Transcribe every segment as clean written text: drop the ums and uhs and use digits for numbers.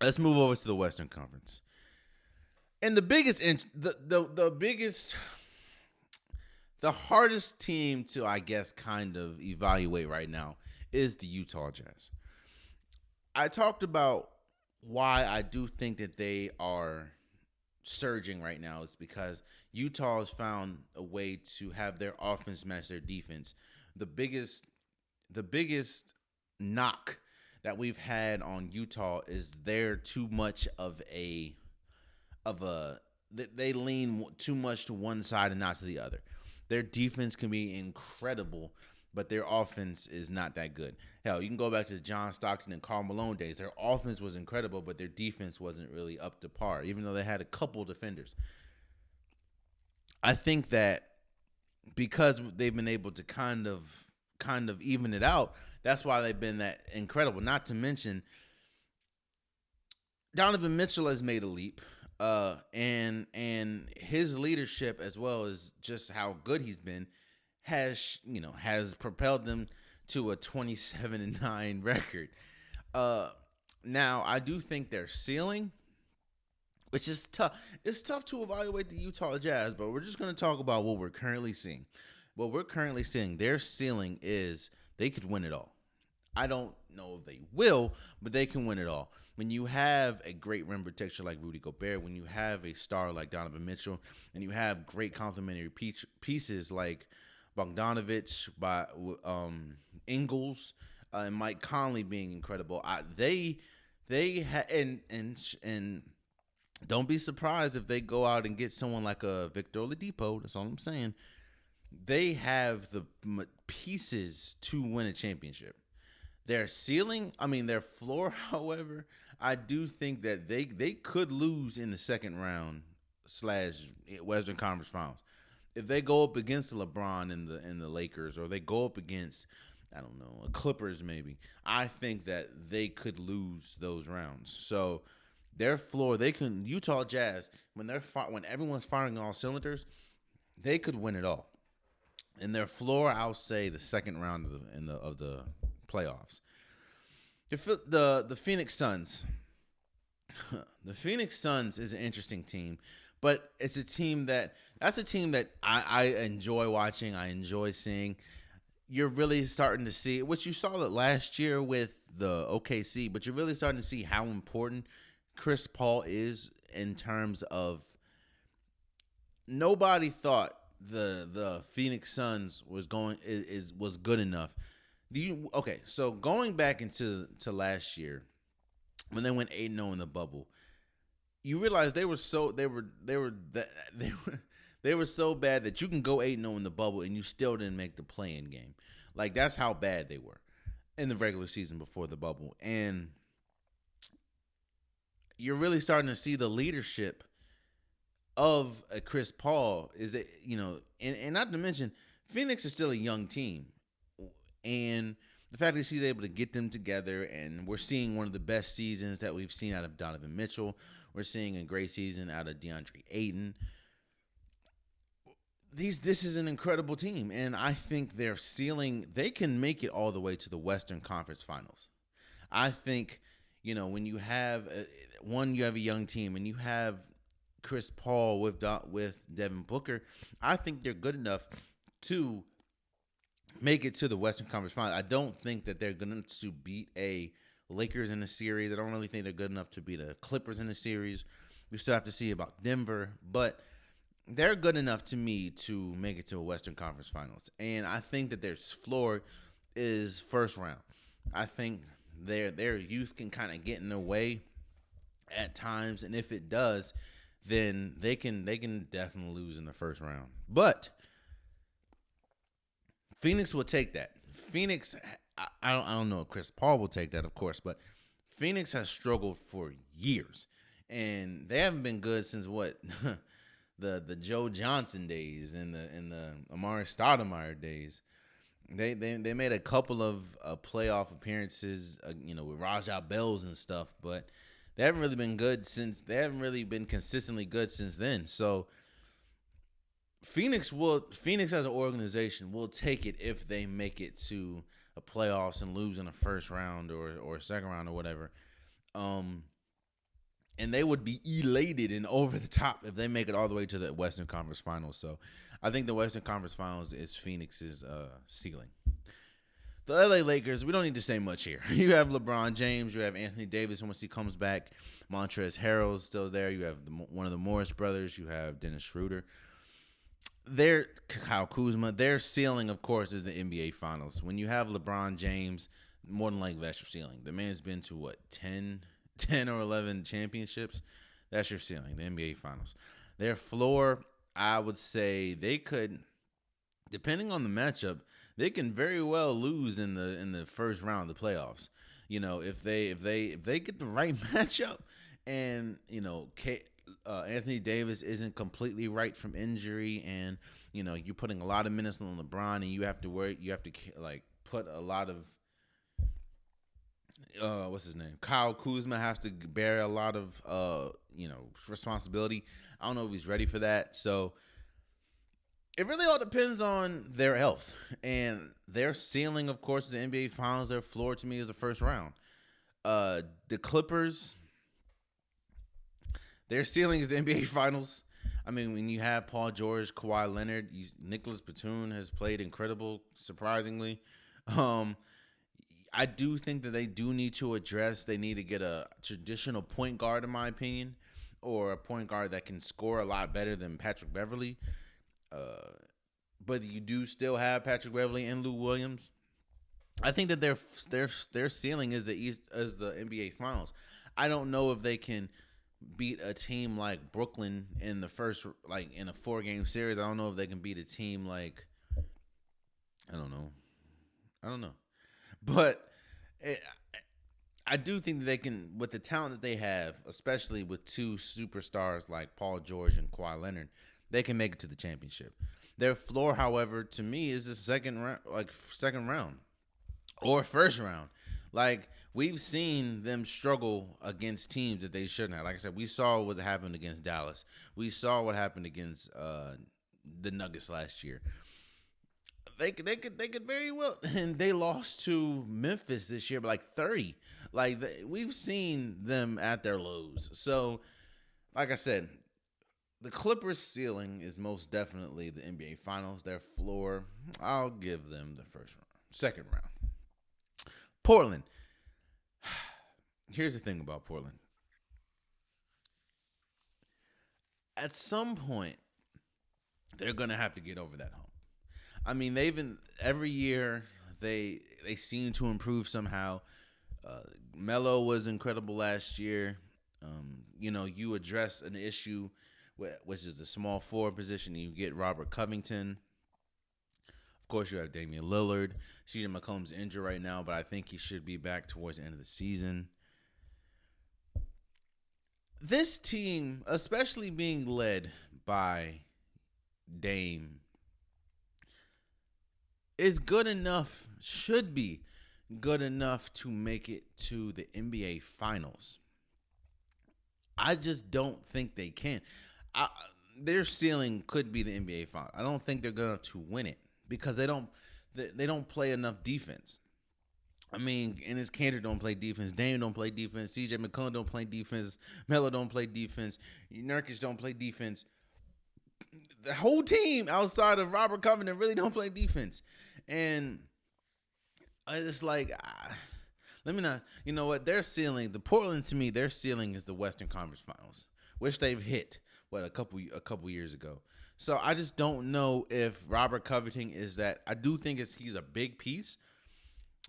Let's move over to the Western Conference. And the hardest team to, I guess, kind of evaluate right now is the Utah Jazz. I talked about why I do think that they are surging right now. It's because Utah has found a way to have their offense match their defense. The biggest the biggest knock that we've had on Utah is they're too much of a they lean too much to one side and not to the other. Their defense can be incredible, but their offense is not that good. Hell, you can go back to the John Stockton and Karl Malone days. Their offense was incredible, but their defense wasn't really up to par, even though they had a couple defenders. I think that because they've been able to kind of even it out, that's why they've been that incredible. Not to mention Donovan Mitchell has made a leap, and his leadership as well as just how good he's been has propelled them to a 27-9 record. Uh, Now I do think their ceiling, which is tough. It's tough to evaluate the Utah Jazz, but we're just going to talk about what we're currently seeing. What we're currently seeing, their ceiling is they could win it all. I don't know if they will, but they can win it all. When you have a great rim protector like Rudy Gobert, when you have a star like Donovan Mitchell, and you have great complementary pieces like Bogdanovich, by Ingles, and Mike Conley being incredible, and don't be surprised if they go out and get someone like a Victor Oladipo. That's all I'm saying. They have the pieces to win a championship. Their ceiling, I mean their floor, however, I do think that they could lose in the second round / Western Conference Finals. If they go up against LeBron and the Lakers, or they go up against, I don't know, Clippers maybe, I think that they could lose those rounds. So their floor, they can Utah Jazz when when everyone's firing on all cylinders, they could win it all. In their floor, I'll say the second round of the playoffs. The Phoenix Suns. The Phoenix Suns is an interesting team, but it's a team that's a team that I enjoy watching. I enjoy seeing. You're really starting to see, which you saw it last year with the OKC, but you're really starting to see how important Chris Paul is in terms of nobody thought the Phoenix Suns was good enough. So going back into last year when they went 8-0 in the bubble, you realize they were so bad that you can go 8-0 in the bubble and you still didn't make the play-in game. Like, that's how bad they were in the regular season before the bubble. And you're really starting to see the leadership of Chris Paul and not to mention Phoenix is still a young team, and the fact that he's able to get them together, and we're seeing one of the best seasons that we've seen out of Donovan Mitchell. We're seeing a great season out of DeAndre Ayton. This is an incredible team, and I think their ceiling, they can make it all the way to the Western Conference Finals. I think, when you have you have a young team, and you have Chris Paul with Devin Booker, I think they're good enough to make it to the Western Conference Finals. I don't think that they're good enough to beat a Lakers in the series. I don't really think they're good enough to beat the Clippers in the series. We still have to see about Denver, but they're good enough to me to make it to a Western Conference Finals. And I think that their floor is first round. I think their youth can kind of get in their way at times, and if it does, then they can definitely lose in the first round. But Phoenix will take that. Phoenix, I don't know if Chris Paul will take that, of course, but Phoenix has struggled for years, and they haven't been good since what the Joe Johnson days and the Amari Stoudemire days. They made a couple of playoff appearances, with Rajah Bells and stuff, but they haven't really been good since. They haven't really been consistently good since then. So Phoenix as an organization will take it if they make it to a playoffs and lose in the first round or second round or whatever. and they would be elated and over the top if they make it all the way to the Western Conference Finals. So I think the Western Conference Finals is Phoenix's ceiling. The LA Lakers, we don't need to say much here. You have LeBron James, you have Anthony Davis once he comes back, Montrezl Harrell's still there. You have one of the Morris brothers. You have Dennis Schroeder. Kyle Kuzma. Their ceiling, of course, is the NBA Finals. When you have LeBron James, more than likely that's your ceiling. The man's been to what 10 or 11 championships. That's your ceiling, the NBA Finals. Their floor, I would say they could, depending on the matchup, they can very well lose in the first round of the playoffs. You know, if they get the right matchup, and you know, Anthony Davis isn't completely right from injury, and you know, you're putting a lot of minutes on LeBron, and you have to like put a lot of what's his name? Kyle Kuzma has to bear a lot of responsibility. I don't know if he's ready for that. So it really all depends on their health. And their ceiling, of course, is the NBA Finals. Their floor to me is the first round. The Clippers, their ceiling is the NBA Finals. I mean, when you have Paul George, Kawhi Leonard, Nicholas Batum has played incredible, surprisingly. I do think that they do need to address, they need to get a traditional point guard, in my opinion, or a point guard that can score a lot better than Patrick Beverley. But you do still have Patrick Beverley and Lou Williams. I think that their ceiling is the NBA Finals. I don't know if they can beat a team like Brooklyn in the first, like in a 4-game series. I don't know if they can beat a team like, I don't know. But I do think that they can, with the talent that they have, especially with two superstars like Paul George and Kawhi Leonard, they can make it to the championship. Their floor, however, to me, is the second round or first round. Like, we've seen them struggle against teams that they shouldn't have. Like I said, we saw what happened against Dallas. We saw what happened against the Nuggets last year. They could very well, and they lost to Memphis this year by like 30. Like, we've seen them at their lows. So, like I said, the Clippers' ceiling is most definitely the NBA Finals. Their floor, I'll give them the second round. Portland. Here's the thing about Portland. At some point, they're gonna have to get over that hump. I mean, every year they seem to improve somehow. Melo was incredible last year. You address an issue, which is the small forward position. You get Robert Covington. Of course, you have Damian Lillard. CJ McCollum's injured right now, but I think he should be back towards the end of the season. This team, especially being led by Dame, is good enough, should be good enough to make it to the NBA Finals. I just don't think they can. Their ceiling could be the NBA Finals. I don't think they're going to win it because they don't play enough defense. I mean, Enes Kanter don't play defense. Dame don't play defense. CJ McCollum don't play defense. Melo don't play defense. Nurkic don't play defense. The whole team outside of Robert Covington really don't play defense. And it's like, let me not, you know what, their ceiling, the Portland, to me, their ceiling is the Western Conference Finals, which they've hit, a couple years ago. So I just don't know if Robert Covington is that. I do think he's a big piece,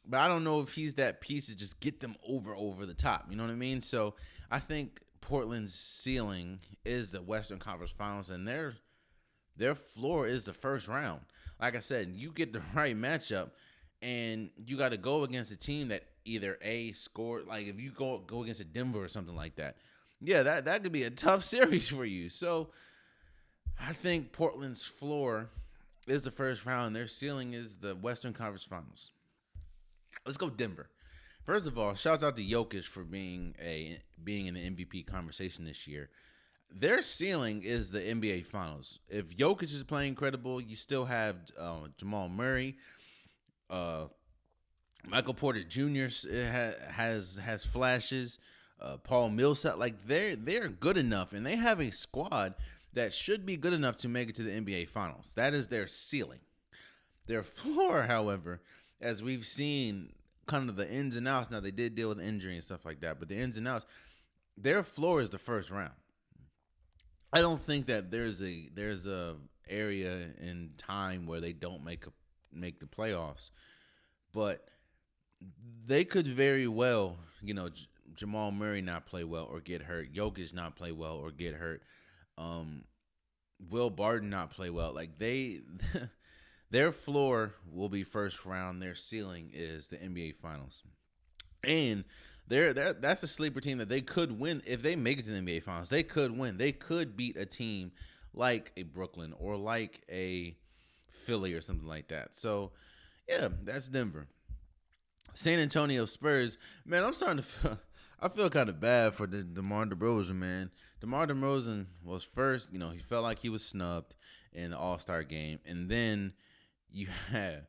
but I don't know if he's that piece to just get them over the top. You know what I mean? So I think Portland's ceiling is the Western Conference Finals, and their floor is the first round. Like I said, you get the right matchup, and you got to go against a team that either scored. Like if you go against a Denver or something like that, yeah, that could be a tough series for you. So I think Portland's floor is the first round. Their ceiling is the Western Conference Finals. Let's go Denver. First of all, shouts out to Jokic for being in the MVP conversation this year. Their ceiling is the NBA Finals. If Jokic is playing incredible, you still have Jamal Murray. Michael Porter Jr. has flashes. Paul Millsap. Like they're good enough, and they have a squad that should be good enough to make it to the NBA Finals. That is their ceiling. Their floor, however, as we've seen, kind of the ins and outs. Now they did deal with injury and stuff like that, but the ins and outs, their floor is the first round. I don't think that there's a area in time where they don't make the playoffs, but they could very well, Jamal Murray not play well or get hurt, Jokic not play well or get hurt, Will Barton not play well. Like their floor will be first round. Their ceiling is the NBA Finals, and that's a sleeper team that they could win if they make it to the NBA Finals. They could win. They could beat a team like a Brooklyn or like a Philly or something like that. So, yeah, that's Denver. San Antonio Spurs, man, I feel kind of bad for DeMar DeRozan, man. DeMar DeRozan was first, he felt like he was snubbed in the All-Star game. And then you had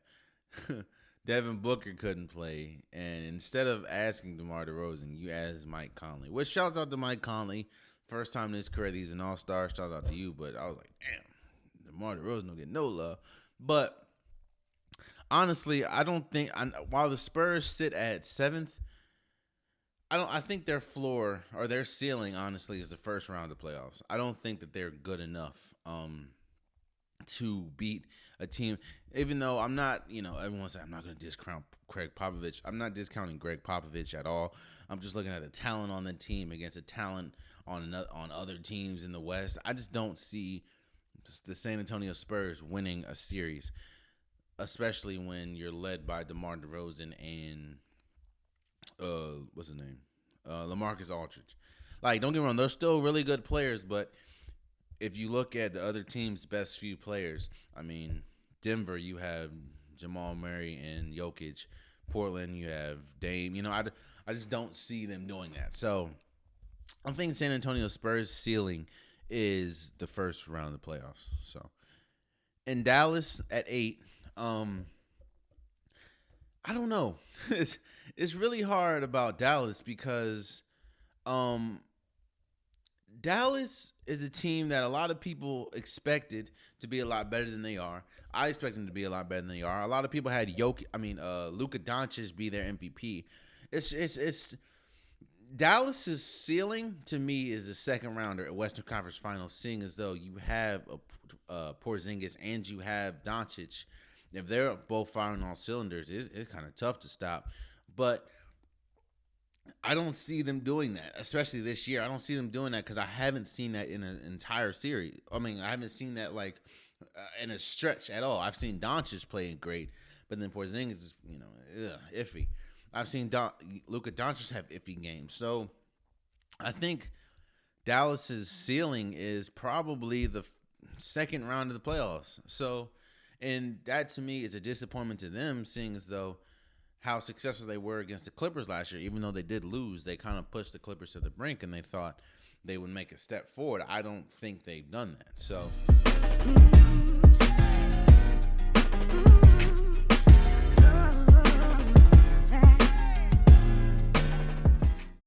Devin Booker couldn't play. And instead of asking DeMar DeRozan, you asked Mike Conley. Which shouts out to Mike Conley. First time in his career he's an All-Star. Shout out to you. But I was like, damn, DeMar DeRozan don't get no love. But honestly, I don't think while the Spurs sit at 7th, I think their floor or their ceiling, honestly, is the first round of the playoffs. I don't think that they're good enough to beat a team. Even though I'm not, everyone says I'm not going to discount Greg Popovich. I'm not discounting Greg Popovich at all. I'm just looking at the talent on the team against the talent on other teams in the West. I just don't see the San Antonio Spurs winning a series, especially when you're led by DeMar DeRozan and what's his name? LaMarcus Aldridge. Like, don't get me wrong, they're still really good players, but if you look at the other team's best few players, I mean, Denver, you have Jamal Murray and Jokic. Portland, you have Dame. I just don't see them doing that. So I think San Antonio Spurs' ceiling is the first round of the playoffs. So in Dallas at 8, I don't know. It's really hard about Dallas because Dallas is a team that a lot of people expected to be a lot better than they are. I expect them to be a lot better than they are. A lot of people had Luka Doncic be their MVP. It's Dallas's ceiling to me is the second rounder at Western Conference Finals, seeing as though you have Porzingis and you have Doncic. If they're both firing on cylinders, it's kind of tough to stop. But I don't see them doing that, especially this year. I don't see them doing that because I haven't seen that in an entire series. I mean, I haven't seen that in a stretch at all. I've seen Doncic playing great, but then Porzingis is, iffy. I've seen Luka Doncic have iffy games. So I think Dallas's ceiling is probably the second round of the playoffs. So, and that to me is a disappointment to them, seeing as though how successful they were against the Clippers last year. Even though they did lose, they kind of pushed the Clippers to the brink, and they thought they would make a step forward. I don't think they've done that. So